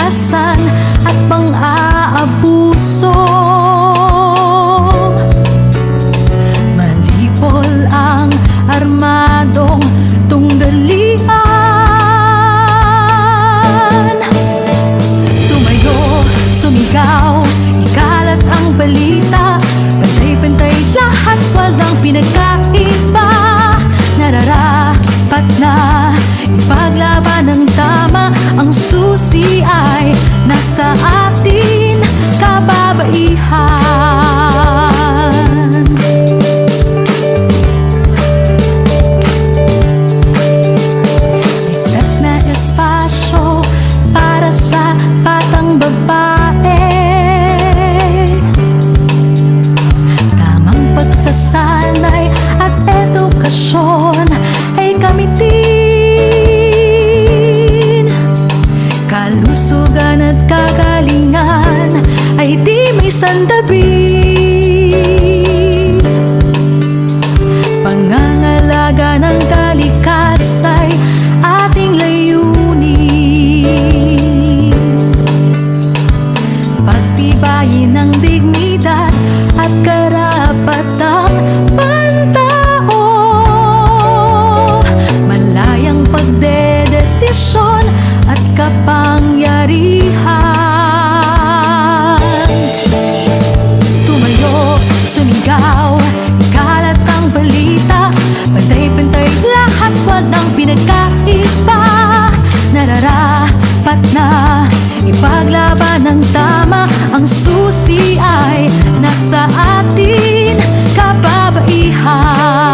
karahasan at pang-aabuso. Malipol ang armadong tunggalian. Tumayo, sumigaw, ikalat ang balita. Pantay-pantay lahat, walang pinagkaiba. Nararapat na ipaglaban ng tama. Ang susi ay nasa atin, kababaihan. Ligtas na espasyo para sa batang babae. Tamang pagsasanay at edukasyon ay gamitin. Kalusugan at kagalingan ay di may sandabi. Pangangalaga ng kalikas ay ating layunin. Pagtibayin ng dignidad at karapatang pantao. Malayang pagdedesisyon at kapangyarihan. Tumayo, sumigaw, ikalat ang balita. Pantay-pantay lahat, walang pinagkaiba. Nararapat na ipaglaban ng tama. Ang susi ay nasa atin, kababaihan.